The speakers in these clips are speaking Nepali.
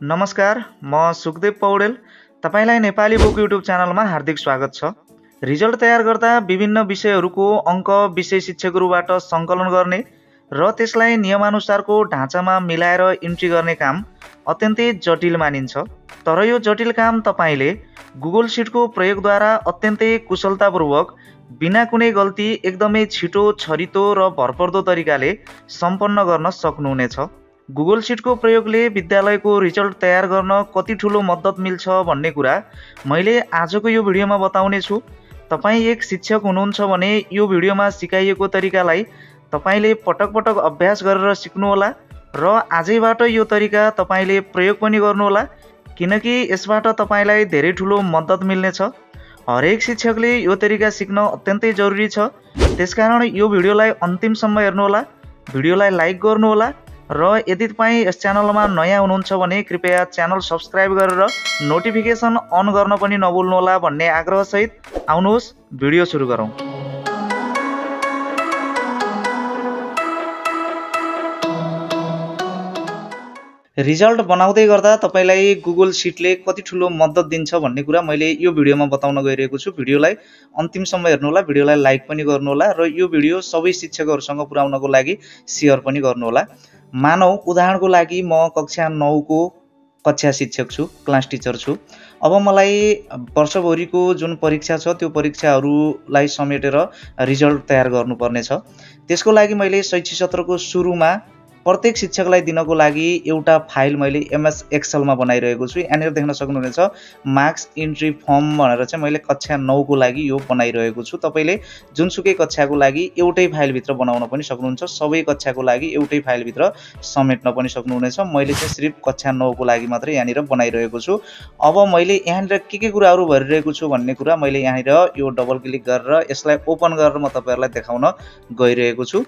नमस्कार, म सुखदेव पौडेल। तपाईलाई नेपाली बुक युट्युब च्यानलमा हार्दिक स्वागत छ। रिजल्ट तयार गर्दा विभिन्न विषयहरूको अङ्क विषय शिक्षकहरूबाट सङ्कलन गर्ने र त्यसलाई नियमानुसारको ढाँचामा मिलाएर इन्ट्री गर्ने काम अत्यन्तै जटिल मानिन्छ। तर यो जटिल काम तपाईले गुगल सिटको प्रयोगद्वारा अत्यन्तै कुशलतापूर्वक बिना कुनै गल्ती एकदमै छिटो, छरितो र भरपर्दो तरिकाले सम्पन्न गर्न सक्नुहुनेछ। गुगल सिटको प्रयोगले विद्यालयको रिजल्ट तयार गर्न कति ठुलो मद्दत मिल्छ भन्ने कुरा मैले आजको यो भिडियोमा बताउने छु। तपाईँ एक शिक्षक हुनुहुन्छ भने यो भिडियोमा सिकाइएको तरिकालाई तपाईले पटक पटक अभ्यास गरेर सिक्नुहोला र आजैबाट यो तरिका तपाईले प्रयोग पनि गर्नुहोला, किनकि यसबाट तपाईलाई धेरै ठुलो मद्दत मिल्नेछ। हरेक शिक्षकले यो तरिका सिक्न अत्यन्तै जरुरी छ। त्यसकारण यो भिडियोलाई अन्तिमसम्म हेर्नुहोला, भिडियोलाई लाइक गर्नुहोला र यदि तपाईँ यस च्यानलमा नयाँ हुनुहुन्छ भने कृपया च्यानल सब्स्क्राइब गरेर नोटिफिकेसन अन गर्न पनि नभुल्नुहोला भन्ने आग्रहसहित आउनुहोस् भिडियो सुरु गरौँ। रिजल्ट बनाउँदै गर्दा तपाईलाई गुगल सिटले कति ठुलो मद्दत दिन्छ भन्ने कुरा मैले यो भिडियोमा बताउन गइरहेको छु। भिडियोलाई अन्तिमसम्म हेर्नुहोला, भिडियोलाई लाइक पनि गर्नुहोला र यो भिडियो सबै शिक्षकहरूसँग पुर्याउनको लागि सेयर पनि गर्नुहोला। मानौ उदाहरणको लागि म कक्षा 9 को कक्षा शिक्षक छु, क्लास टिचर छु। अब मलाई वर्षभरिको जुन परीक्षा छ त्यो परीक्षाहरूलाई समेटेर रिजल्ट तयार गर्नुपर्ने छ। त्यसको लागि मैले शैक्षिक सत्रको सुरुमा प्रत्येक शिक्षकलाई दिनको लागि एउटा फाइल मैले एमएस एक्सेलमा बनाइरहेको छु। यहाँनिर देख्न सक्नुहुनेछ मार्क्स इन्ट्री फर्म भनेर चाहिँ मैले कक्षा 9 को लागि यो बनाइरहेको छु। तपाईले जुनसुकै कक्षाको लागि एउटै फाइलभित्र बनाउन पनि सक्नुहुन्छ, सबै कक्षाको लागि एउटै फाइलभित्र समेट्न पनि सक्नुहुनेछ। मैले चाहिँ सिर्फ कक्षा 9 को लागि मात्रै यहाँनिर बनाइरहेको छु। अब मैले यहाँनिर के कुराहरू भरिरहेको छु भन्ने कुरा मैले यहाँनिर यो डबल क्लिक गरेर यसलाई ओपन गरेर म तपाईहरुलाई देखाउन गइरहेको छु।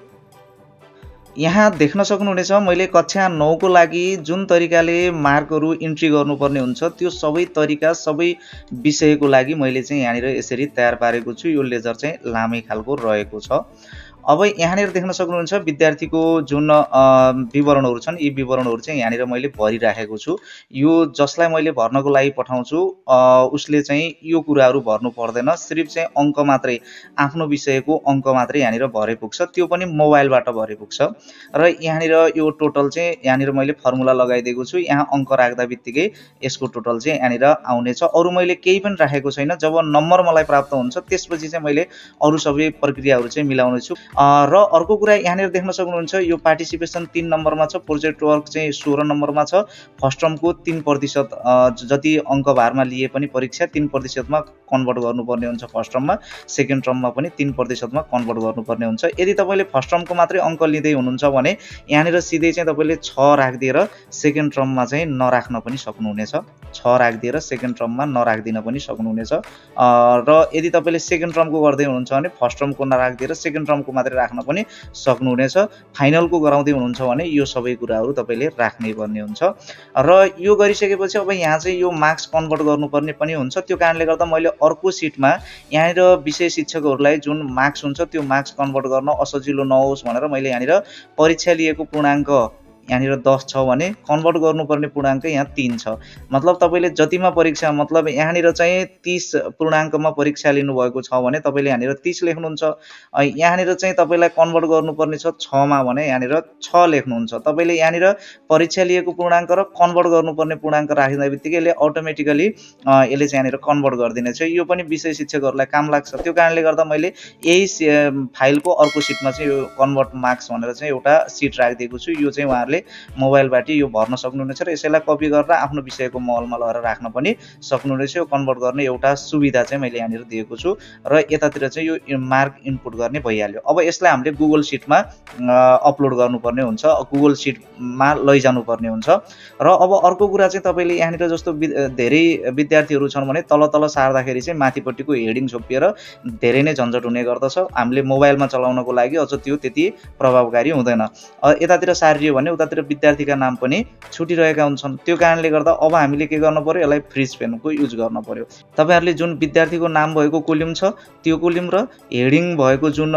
यहाँ देख्न सक्नुहुनेछ मैले कक्षा 9 को लागि जुन तरिकाले मार्कहरू इन्ट्री गर्नुपर्ने हुन्छ त्यो सबै तरिका सबै विषयको लागि मैले चाहिँ यहाँनिर यसरी तयार पारेको छु। यो लेजर चाहिँ लामै खालको रहेको छ। अब यहाँनिर देख्न सक्नुहुन्छ विद्यार्थीको जुन विवरणहरू छन् यी विवरणहरू चाहिँ यहाँनिर मैले भरिराखेको छु। यो जसलाई मैले भर्नको लागि पठाउँछु उसले चाहिँ यो कुराहरू भर्नु पर्दैन, सिर्फ चाहिँ अङ्क मात्रै आफ्नो विषयको अङ्क मात्रै यहाँनिर भरे पुग्छ, त्यो पनि मोबाइलबाट भरे पुग्छ। र यहाँनिर यो टोटल चाहिँ यहाँनिर मैले फर्मुला लगाइदिएको छु। यहाँ अङ्क राख्दा बित्तिकै यसको टोटल चाहिँ यहाँनिर आउनेछ। अरु मैले केही पनि राखेको छैन। जब नम्बर मलाई प्राप्त हुन्छ त्यसपछि चाहिँ मैले अरु सबै प्रक्रियाहरू चाहिँ मिलाउने छु। र अर्को कुरा यहाँनिर देख्न सक्नुहुन्छ यो पार्टिसिपेसन 3 नम्बरमा छ, प्रोजेक्ट वर्क चाहिँ 16 नम्बरमा छ। फर्स्ट टर्मको 3% जति अङ्क भारमा लिए पनि परीक्षा 3% मा कन्भर्ट गर्नुपर्ने हुन्छ फर्स्ट टर्ममा, सेकेन्ड टर्ममा पनि 3% मा कन्भर्ट गर्नुपर्ने हुन्छ। यदि तपाईले फर्स्ट टर्मको मात्रै अङ्क लिँदै हुनुहुन्छ भने यहाँनिर सिधै चाहिँ तपाईले 6 राखिदिएर सेकेन्ड टर्ममा चाहिँ नराख्न पनि सक्नुहुनेछ। 6 राखिदिएर सेकेन्ड टर्ममा नराख्दिन पनि सक्नुहुनेछ। र यदि तपाईले सेकेन्ड टर्मको गर्दै हुनुहुन्छ भने फर्स्ट टर्मको नराखिदिएर सेकेन्ड टर्मको मात्रै राख्न पनि सक्नुहुनेछ। फाइनलको गराउँदै हुनुहुन्छ भने यो सबै कुराहरू तपाईले राख्नै पर्ने हुन्छ। र यो गरिसकेपछि अब यहाँ चाहिँ यो मार्क्स कन्भर्ट गर्नुपर्ने पनि हुन्छ। त्यो कारणले गर्दा मैले अर्को सिटमा यहाँनिर विषय शिक्षकहरूलाई जुन मार्क्स हुन्छ त्यो मार्क्स कन्भर्ट गर्न असजिलो नहोस् भनेर मैले यहाँनिर परीक्षा लिएको पूर्णाङ्क यहाँनिर 10 छ भने कन्भर्ट गर्नुपर्ने पूर्णाङ्क यहाँ 3 छ। मतलब तपाईले जतिमा परीक्षा मतलब यहाँनिर चाहिँ 30 पूर्णाङ्कमा परीक्षा लिनु भएको छ भने तपाईले यहाँनिर 30 लेख्नुहुन्छ। यहाँनिर चाहिँ तपाईलाई कन्भर्ट गर्नुपर्ने छ 6 मा भने यहाँनिर 6 लेख्नुहुन्छ। तपाईले यहाँनिर परीक्षा लिएको पूर्णाङ्क र कन्भर्ट गर्नुपर्ने पूर्णाङ्क राख्दा बित्तिकै यसले अटोमेटिकली यसले चाहिँ यहाँनिर कन्भर्ट गर्दिनेछ। यो पनि विषय शिक्षकहरूलाई काम लाग्छ। त्यो कारणले गर्दा मैले यही फाइलको अर्को सिटमा चाहिँ यो कन्भर्ट मार्क्स भनेर चाहिँ एउटा सिट राखिदिएको छु। यो चाहिँ उहाँहरूले मोबाइलबाट यो भर्न सक्नुहुनेछ र यसैलाई कपी गरेर आफ्नो विषयको महलमा लगेर राख्न पनि सक्नुहुनेछ। यो कन्भर्ट गर्ने एउटा सुविधा चाहिँ मैले यहाँनिर दिएको छु र यतातिर चाहिँ यो मार्क इनपुट गर्ने भइहाल्यो। अब यसलाई हामीले गुगल सिटमा अपलोड गर्नुपर्ने हुन्छ, गुगल सिटमा लैजानु पर्ने हुन्छ। र अब अर्को कुरा चाहिँ तपाईले यहाँनिर जस्तो धेरै विद्यार्थीहरू छन् भने तल तल सार्दाखेरि चाहिँ माथिपट्टिको हेडिङ छोपिएर धेरै नै झन्झट हुने गर्दछ। हामीले मोबाइलमा चलाउनको लागि अझ त्यो त्यति प्रभावकारी हुँदैन। यतातिर सारियो भने उतातिर विद्यार्थीका नाम पनि छुटिरहेका हुन्छन्। त्यो कारणले गर्दा अब हामीले के गर्न पर्यो, यसलाई फ्रिज पेनको युज गर्न पर्यो। तपाईहरुले जुन विद्यार्थीको नाम भएको कोलम छ त्यो कोलम र हेडिङ भएको जुन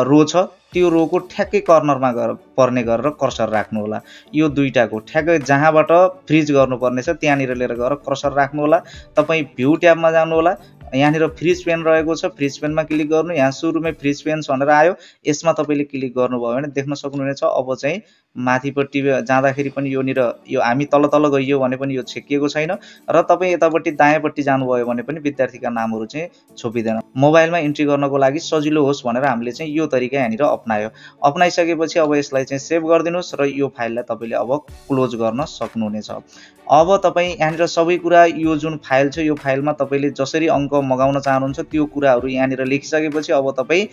रो छ त्यो रोको ठ्याक्कै कर्नरमा पर्ने गरेर कर्सर राख्नु होला। यो दुईटाको ठ्याक्कै जहाँबाट फ्रिज गर्नुपर्ने छ त्यहाँनिर लिएर गएर कर्सर राख्नु होला। तपाईँ भ्यू ट्याबमा जानु होला, यहाँनिर फ्रिज पेन रहेको छ, फ्रिज पेनमा क्लिक गर्नु। यहाँ सुरुमै फ्रिज पेन भनेर आयो, यसमा तपाईँले क्लिक गर्नुभयो भने देख्न सक्नुहुनेछ। अब चाहिँ माथिपट्टि जाँदाखेरि पनि यो हामी तल गइयो भने पनि यो छेकिएको छैन र तपाईँ यतापट्टि दायाँपट्टि जानुभयो भने पनि विद्यार्थीका नामहरू चाहिँ छोपिँदैन। मोबाइलमा इन्ट्री गर्नको लागि सजिलो होस् भनेर हामीले चाहिँ यो तरिका यहाँनिर अपनायो। अपनाइसकेपछि अब यसलाई चाहिँ सेभ गरिदिनुहोस् र यो फाइललाई तपाईँले अब क्लोज गर्न सक्नुहुनेछ। अब तपाईँ यहाँनिर सबै कुरा यो जुन फाइल छ यो फाइलमा तपाईँले जसरी अङ्क मगाउन चाहनुहुन्छ त्यो कुराहरू यहाँनिर लेखिसकेपछि अब तपाईँ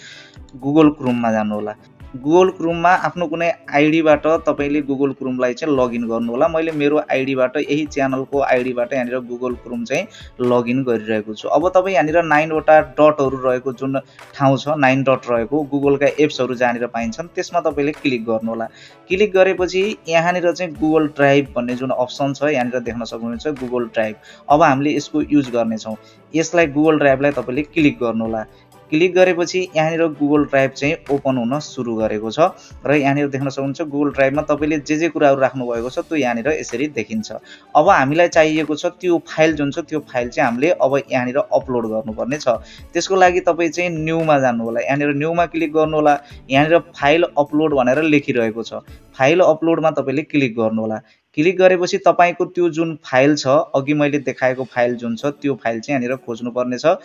गुगल क्रोममा जानु होला। गुगल क्रोममा आफ्नो कुनै आइडीबाट तपाईँले गुगल क्रोमलाई चाहिँ लगइन गर्नु होला। मैले मेरो आइडीबाट यही च्यानलको आइडीबाट यहाँनिर गुगल क्रोम चाहिँ लगइन गरिरहेको छु। अब तपाईँ यहाँनिर 9 वटा डटहरू रहेको जुन ठाउँ छ 9 डट रहेको गुगलका एप्सहरू जहाँनिर पाइन्छन् त्यसमा तपाईँले क्लिक गर्नु होला। क्लिक गरेपछि यहाँनिर चाहिँ गुगल ड्राइभ भन्ने जुन अप्सन छ यहाँनिर देख्न सक्नुहुन्छ गुगल ड्राइभ। अब हामीले यसको युज गर्नेछौँ। यसलाई गुगल ड्राइभलाई तपाईँले क्लिक गर्नु होला। क्लिक गरेपछि यहाँनिर गुगल ड्राइभ चाहिँ ओपन हुन सुरु गरेको छ र यहाँनिर देख्न सक्नुहुन्छ गुगल ड्राइभमा तपाईँले जे कुराहरू राख्नुभएको छ त्यो यहाँनिर यसरी देखिन्छ। अब हामीलाई चाहिएको छ त्यो फाइल जुन छ त्यो फाइल चाहिँ हामीले अब यहाँनिर अपलोड गर्नुपर्ने छ। त्यसको लागि तपाईँ चाहिँ न्यूमा जानु होला। यहाँनिर न्यूमा क्लिक गर्नु होला। यहाँनिर फाइल अपलोड भनेर लेखिरहेको छ। फाइल अपलोडमा तपाईँले क्लिक गर्नु होला। क्लिक गरेपछि तपाईको त्यो जुन फाइल छ अघि मैले देखाएको फाइल जुन छ त्यो फाइल चाहिँ यहाँनिर खोज्नुपर्ने छ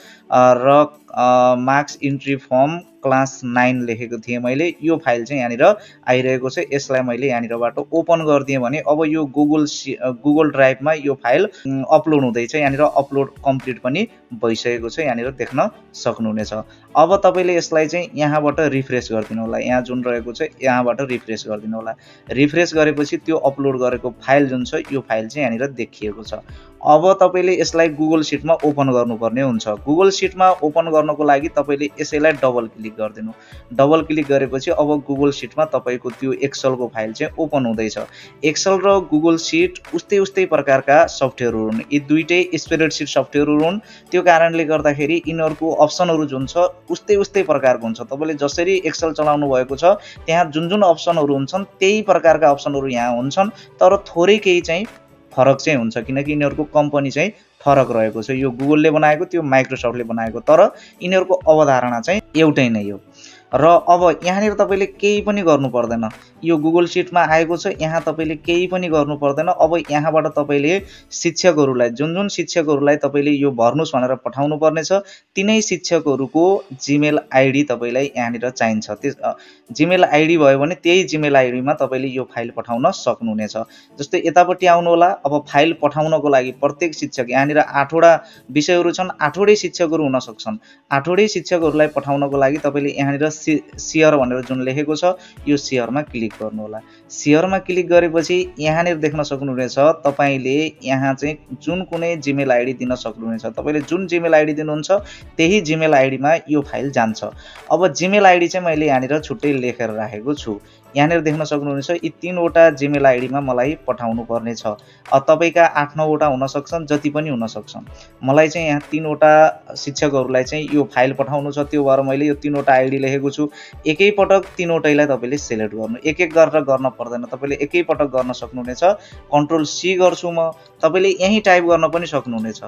र मार्क्स इन्ट्री फर्म क्लास 9 लेखेको थिएँ मैले। यो फाइल चाहिँ यहाँनिर आइरहेको छ। यसलाई मैले यहाँनिरबाट ओपन गरिदिएँ भने अब यो गुगल ड्राइभमा यो फाइल अपलोड हुँदैछ। यहाँनिर अपलोड कम्प्लिट पनि भइसकेको छ, यहाँनिर देख्न सक्नुहुनेछ। अब तपाईँले यसलाई चाहिँ यहाँबाट रिफ्रेस गरिदिनु होला। यहाँ जुन रहेको छ यहाँबाट रिफ्रेस गरिदिनु होला। रिफ्रेस गरेपछि त्यो अपलोड गरेको फाइल जुन छ यो फाइल चाहिँ यहाँनिर देखिएको छ। अब तपाईँले यसलाई गुगल सिटमा ओपन गर्नुपर्ने हुन्छ। गुगल सिटमा ओपन गर्नको लागि तपाईँले यसैलाई डबल क्लिक गरिदिनु। डबल क्लिक गरेपछि अब गुगल सिटमा तपाईँको त्यो एक्सेलको फाइल चाहिँ ओपन हुँदैछ। एक्सेल र गुगल सिट उस्तै प्रकारका सफ्टवेयरहरू हुन्। यी दुईटै स्प्रेडसिट सफ्टवेयरहरू हुन्। त्यो कारणले गर्दाखेरि यिनीहरूको अप्सनहरू जुन छ उस्तै प्रकारको हुन्छ। तपाईँले जसरी एक्सेल चलाउनु भएको छ त्यहाँ जुन अप्सनहरू हुन्छन् त्यही प्रकारका अप्सनहरू यहाँ हुन्छन्, तर थोरै केही चाहिँ फरक चाहिँ हुन्छ किनकि यिनीहरूको कम्पनी चाहिँ फरक रहेको छ। यो गुगलले बनाएको, त्यो माइक्रोसफ्टले बनाएको, तर यिनीहरूको अवधारणा चाहिँ एउटै नै हो। र अब यहाँनिर तपाईँले केही पनि गर्नु पर्दैन। यो गुगल सिटमा आएको छ, यहाँ तपाईँले केही पनि गर्नु पर्दैन। अब यहाँबाट तपाईँले शिक्षकहरूलाई जुन शिक्षकहरूलाई तपाईँले यो भर्नुहोस् भनेर पठाउनु पर्नेछ तिनै शिक्षकहरूको जिमेल आइडी तपाईँलाई यहाँनिर चाहिन्छ। त्यस जिमेल आइडी भयो भने त्यही जिमेल आइडीमा तपाईँले यो फाइल पठाउन सक्नुहुनेछ। जस्तै यतापट्टि आउनु होला। अब फाइल पठाउनको लागि प्रत्येक शिक्षक यहाँनिर 8वटा विषयहरू छन्, 8वटै शिक्षकहरू हुन सक्छन्। 8वटै शिक्षकहरूलाई पठाउनको लागि तपाईँले यहाँनिर शेयर भनेर जुन लेखेको छ यो शेयरमा क्लिक गर्नु होला। शेयरमा क्लिक गरेपछि यहाँनिर देख्न सक्नुहुनेछ तपाईले यहाँ चाहिँ जुन कुनै जिमेल आइडी दिन सक्नुहुनेछ। तपाईले जुन जिमेल आइडी दिनुहुन्छ त्यही जिमेल आइडीमा यो फाइल जान्छ। अब जिमेल आइडी चाहिँ मैले यहाँनिर छुट्टै लेखेर राखेको छु। यहाँनिर देख्न सक्नुहुनेछ यी 3वटा जिमेल आइडीमा मलाई पठाउनु पर्ने छ। तपाईका 8-9 वटा हुन सक्छन्, जति पनि हुन सक्छन्। मलाई चाहिँ यहाँ 3वटा शिक्षकहरूलाई चाहिँ यो फाइल पठाउनु छ, त्यो भएर मैले यो 3वटा आइडी लेखेको छु। एकै पटक 3वटैलाई तपाईले सिलेक्ट गर्नु, एक गरेर गर्न पर्दैन। तपाईले एकै पटक गर्न सक्नुहुनेछ। कन्ट्रोल सी गर्छु म। तपाईले यही टाइप गर्न पनि सक्नुहुनेछ,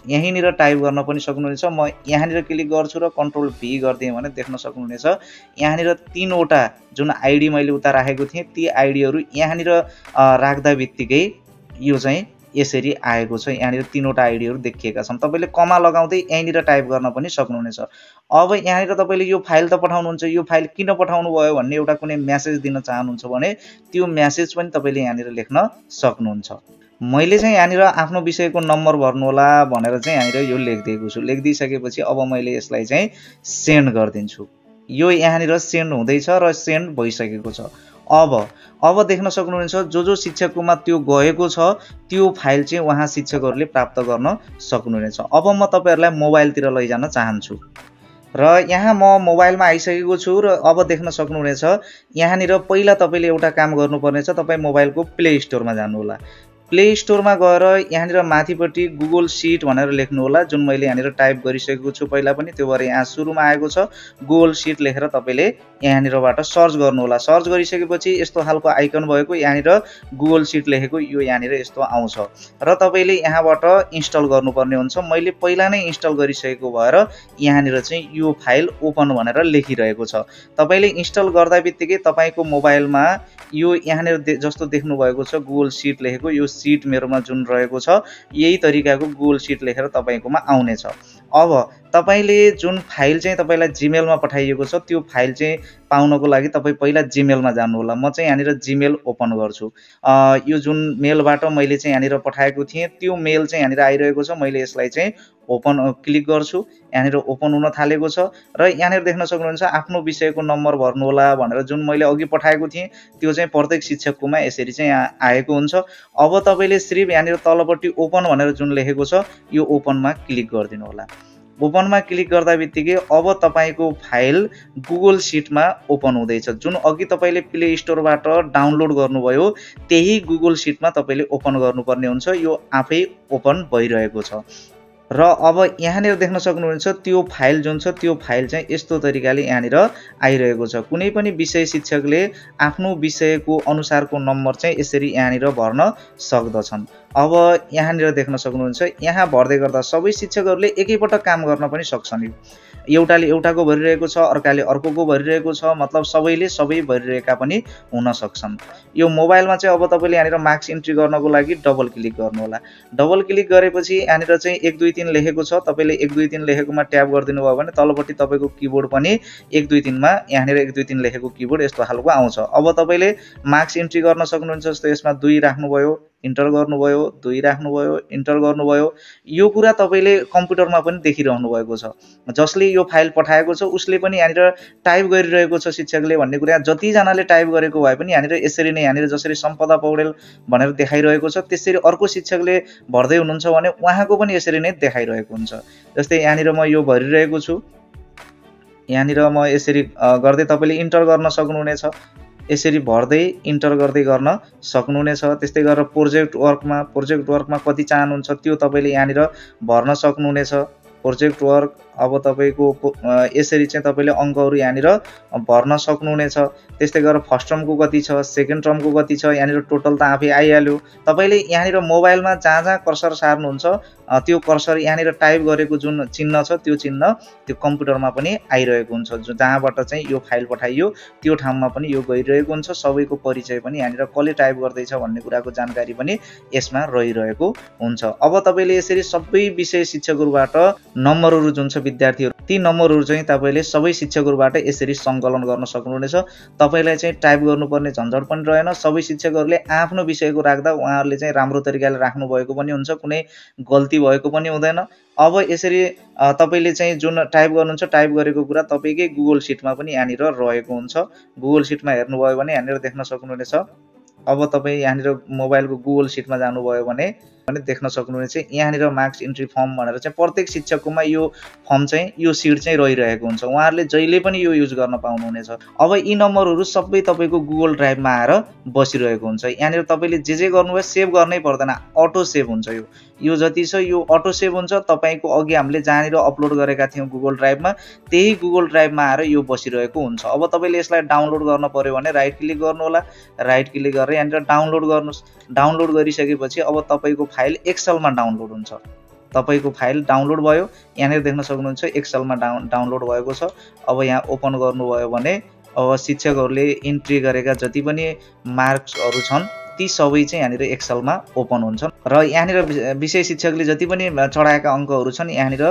यहीँनिर टाइप गर्न पनि सक्नुहुनेछ। म यहाँनिर क्लिक गर्छु र कन्ट्रोल भी गरिदिएँ भने देख्न सक्नुहुनेछ यहाँनिर 3वटा जुन आइडी मैले उता राखेको थिएँ ती आइडीहरू यहाँनिर राख्दा बित्तिकै यो चाहिँ यसरी आएको छ। यहाँनिर 3वटा आइडीहरू देखिएका छन्। तपाईले कमा लगाउँदै यहाँनिर टाइप गर्न पनि सक्नुहुनेछ। अब यहाँनिर तपाईले यो फाइल त पठाउनुहुन्छ, यो फाइल किन पठाउनु भयो भन्ने एउटा कुनै मेसेज दिन चाहनुहुन्छ भने त्यो मेसेज पनि तपाईले यहाँनिर लेख्न सक्नुहुन्छ। मैले चाहिँ यहाँनिर आफ्नो विषयको नम्बर भर्नु होला भनेर चाहिँ यहाँनिर यो लेखिदिएको छु। लेखिदिइसकेपछि अब मैले यसलाई चाहिँ सेन्ड गरिदिन्छु। यो यहाँनिर सेन्ड हुँदैछ र सेन्ड भइसकेको छ। अब देख्न सक्नुहुनेछ जो शिक्षककोमा त्यो गएको छ त्यो फाइल चाहिँ उहाँ शिक्षकहरूले प्राप्त गर्न सक्नुहुनेछ। अब म तपाईहरुलाई मोबाइलतिर लैजान चाहन्छु र यहाँ म मोबाइलमा आइसकेको छु र अब देख्न सक्नुहुनेछ यहाँनिर पहिला तपाईले एउटा काम गर्नुपर्ने छ। तपाई मोबाइलको प्ले स्टोरमा जानु होला। प्ले स्टोरमा गएर यहाँनिर माथिपट्टि गुगल सिट भनेर लेख्नु होला, जुन मैले यहाँनिर टाइप गरिसकेको छु पहिला पनि, त्यो भएर यहाँ सुरुमा आएको छ गुगल सिट लेखेर तपाईले यहाँनिरबाट सर्च गर्नु होला। सर्च गरिसकेपछि यस्तो खालको आइकन भएको यहाँनिर गुगल सिट लेखेको यो यहाँनिर यस्तो आउँछ र तपाईले यहाँबाट इन्स्टल गर्नुपर्ने हुन्छ। मैले पहिला नै इन्स्टल गरिसकेको भएर यहाँनिर चाहिँ यो फाइल ओपन भनेर लेखिरहेको छ। तपाईले इन्स्टल गर्दा बित्तिकै तपाईको मोबाइलमा यो यहाँनिर जस्तो देख्नु भएको छ गुगल सिट लेखेको, यो सिट मेरोमा जुन रहेको छ यही तरिकाको गुगल सिट लेखेर तपाईकोमा आउनेछ। अब तपाईले जुन फाइल चाहिँ तपाईलाई जीमेलमा पठाइएको छ त्यो फाइल चाहिँ पाउनको लागि तपाई पहिला जीमेलमा जानु होला। म चाहिँ यहाँनिर जीमेल ओपन गर्छु। यो जुन मेलबाट मैले चाहिँ यहाँनिर पठाएको थिएँ त्यो मेल चाहिँ यहाँनिर आइरहेको छ। मैले यसलाई चाहिँ ओपन क्लिक गर्छु। यहाँनिर ओपन हुन थालेको छ र यहाँनिर देख्न सक्नुहुन्छ आफ्नो विषयको नम्बर भर्नु होला भनेर जुन मैले अघि पठाएको थिएँ त्यो चाहिँ प्रत्येक शिक्षककोमा यसरी चाहिँ आएको हुन्छ। अब तपाईले सिर्फ यहाँनिर तलपट्टि ओपन भनेर जुन लेखेको छ यो ओपनमा क्लिक गरिदिनु होला। ओपनमा क्लिक गर्दा बित्तिकै अब तपाईको फाइल गुगल सिटमा ओपन हुँदैछ। जुन अघि तपाईले प्ले स्टोरबाट डाउनलोड गर्नुभयो त्यही गुगल सिटमा तपाईले ओपन गर्नुपर्ने हुन्छ। यो आफै ओपन भइरहेको छ र अब यहाँनिर देख्न सक्नुहुन्छ त्यो फाइल जुन छ त्यो फाइल चाहिँ यस्तो तरिकाले यहाँनिर आइरहेको छ। कुनै पनि विषय शिक्षकले आफ्नो विषयको अनुसारको नम्बर चाहिँ यसरी यहाँनिर भर्न सक्दछन्। अब यहाँनिर देख्न सक्नुहुन्छ यहाँ भर्दै गर्दा सबै शिक्षकहरूले एकैपटक काम गर्न पनि सक्छन्। एउटाले एउटाको भरिरहेको छ, अर्काले अर्कोको भरिरहेको छ, मतलब सबैले सबै भरिरहेका पनि हुन सक्छन्। यो मोबाइलमा चाहिँ अब तपाईले यहाँनिर मार्क्स इन्ट्री गर्नको लागि डबल क्लिक गर्नु होला। डबल क्लिक गरेपछि यहाँनिर चाहिँ 1 2 3 लेखेको छ। तपाईले 1 2 3 लेखेकोमा ट्याप गरिदिनु भयो भने तलपट्टि तपाईको किबोर्ड पनि 1 2 3 मा यहाँनिर 1 2 3 लेखेको किबोर्ड यस्तो खालको आउँछ। अब तपाईले मार्क्स इन्ट्री गर्न सक्नुहुन्छ। जस्तो यसमा 2 राख्नुभयो, इन्टर गर्नुभयो, 2 राख्नुभयो, इन्टर गर्नुभयो। यो कुरा तपाईले कम्प्युटरमा पनि देखिरहनु भएको छ। जसले यो फाइल पठाएको छ उसले पनि यहाँनिर टाइप गरिरहेको छ शिक्षकले भन्ने कुरा जति जनाले टाइप गरेको भए पनि यहाँनिर यसरी नै यहाँनिर जसरी सम्पदा पौडेल भनेर देखाइरहेको छ त्यसरी अर्को शिक्षकले भर्दै हुनुहुन्छ भने उहाँको पनि यसरी नै देखाइरहेको हुन्छ। जस्तै यहाँनिर म यो भरिरहेको छु। यहाँनिर म यसरी गर्दै तपाईले इन्टर गर्न सक्नुहुनेछ। यसरी भर्दै इन्टर गर्दै गर्न सक्नुहुनेछ। त्यस्तै गरेर प्रोजेक्ट वर्कमा कति चाहनुहुन्छ त्यो तपाईले यहाँनिर भर्न सक्नुहुनेछ। प्रोजेक्ट वर्क अब तपाईको यसरी चाहिँ तपाईले अंकहरु यहाँनिर भर्न सक्नुहुनेछ। त्यस्तै गरेर फर्स्ट टर्मको कति छ, सेकेन्ड टर्मको कति छ, यहाँनिर टोटल त आफै आइहाल्यो। तपाईले यहाँनिर मोबाइलमा जहाँ कर्सर सार्नुहुन्छ त्यो कर्सर यहाँनिर टाइप गरेको जुन चिन्ह छ त्यो चिन्ह त्यो कम्प्युटरमा पनि आइरहेको हुन्छ। जहाँबाट चाहिँ यो फाइल पठाइयो त्यो ठाउँमा पनि यो गइरहेको हुन्छ। सबैको परिचय पनि यहाँनिर कसले टाइप गर्दैछ भन्ने कुराको जानकारी पनि यसमा रहिरहेको हुन्छ। अब तपाईले यसरी सबै विषय शिक्षकहरुबाट नम्बरहरु जुन छ विद्यार्थीहरु ती नम्बरहरु चाहिँ तपाईले सबै शिक्षकहरुबाट यसरी संकलन गर्न सक्नुहुनेछ। तपाईलाई चाहिँ टाइप गर्नुपर्ने झन्झट पनि रहेन। सबै शिक्षकहरुले आफ्नो विषयको राख्दा उहाँहरुले चाहिँ राम्रो तरिकाले राख्नु भएको पनि हुन्छ, कुनै गल्ती भएको पनि हुँदैन। अब यसरी तपाईले चाहिँ जुन टाइप गर्नुहुन्छ टाइप गरेको कुरा तपाईकै गुगल सिटमा पनि यहाँनिर रहेको हुन्छ। गुगल सिटमा हेर्नुभयो भने यहाँनिर देख्न सक्नुहुनेछ। अब तपाई यहाँनिर मोबाइलको गुगल सिटमा जानुभयो भने देख्न सक्नुहुनेछ यहाँनिर मार्क्स इन्ट्री फर्म भनेर चाहिँ प्रत्येक शिक्षककोमा यो फर्म चाहिँ यो सिट चाहिँ रहिरहेको हुन्छ। उहाँहरुले जहिले पनि यो युज गर्न पाउनुहुनेछ। अब यी नम्बरहरु सबै तपाईको गुगल ड्राइभमा आएर बसिरहेको हुन्छ। यहाँनिर तपाईले जे गर्नुभयो सेभ गर्नै पर्दैन, अटो सेभ हुन्छ। यो जति छ यो अटो सेभ हुन्छ। तपाईको अघि हामीले जहाँनिर अपलोड गरेका थियौं गुगल ड्राइभमा त्यही गुगल ड्राइभमा आएर यो बसिरहेको हुन्छ। अब तपाईले यसलाई डाउनलोड गर्न पर्यो भने राइट क्लिक गर्नु होला। राइट क्लिक गरेर यहाँनिर डाउनलोड गर्नुस्। डाउनलोड गरिसकेपछि अब तपाईको फाइल एक्सेलमा डाउनलोड हुन्छ। तपाईको फाइल डाउनलोड भयो। यहाँनिर देख्न सक्नुहुन्छ एक्सेलमा डाउनलोड भएको छ। अब यहाँ ओपन गर्नुभयो भने अब शिक्षकहरुले इन्ट्री गरेका जति पनि मार्क्सहरु छन् ती सबै चाहिँ यहाँनिर एक्सेलमा ओपन हुन्छन् र यहाँनिर विषय शिक्षकले जति पनि चढाएका अंकहरु छन् यहाँनिर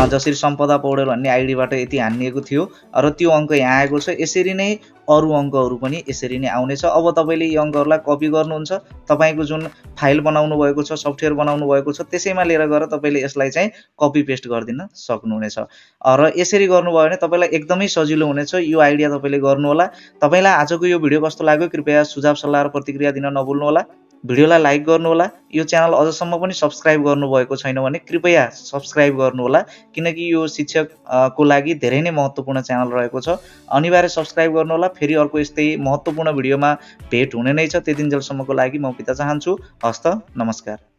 जसरी सम्पदा पौडेल भन्ने आइडीबाट यति हानिएको थियो र त्यो अंक यहाँ आएको छ। यसरी नै अरु अंकहरु पनि यसरी नै आउनेछ। अब तपाईले यी अंकहरुलाई कपी गर्नुहुन्छ। तपाईको जुन फाइल बनाउनु भएको छ, सफ्टवेयर बनाउनु भएको छ त्यसैमा लिएर गएर तपाईले यसलाई चाहिँ कपी पेस्ट गर्दिन सक्नुहुनेछ। र यसरी गर्नुभयो भने तपाईलाई एकदमै सजिलो हुनेछ। यो आइडिया तपाईले गर्नु होला। तपाईलाई आजको यो भिडियो कस्तो लाग्यो कृपया सुझाव सल्लाह र प्रतिक्रिया दिन नभुल्नु होला। भिडियोलाई लाइक गर्नुहोला। यो च्यानल अझसम्म पनि सब्स्क्राइब गर्नुभएको छैन भने कृपया सब्स्क्राइब गर्नुहोला, किनकि यो शिक्षकको लागि धेरै नै महत्त्वपूर्ण च्यानल रहेको छ। अनिवार्य सब्स्क्राइब गर्नुहोला। फेरि अर्को यस्तै महत्त्वपूर्ण भिडियोमा भेट हुने नै छ। त्यतिन्जेलसम्मको लागि म बिदा चाहन्छु। हस्त, नमस्कार।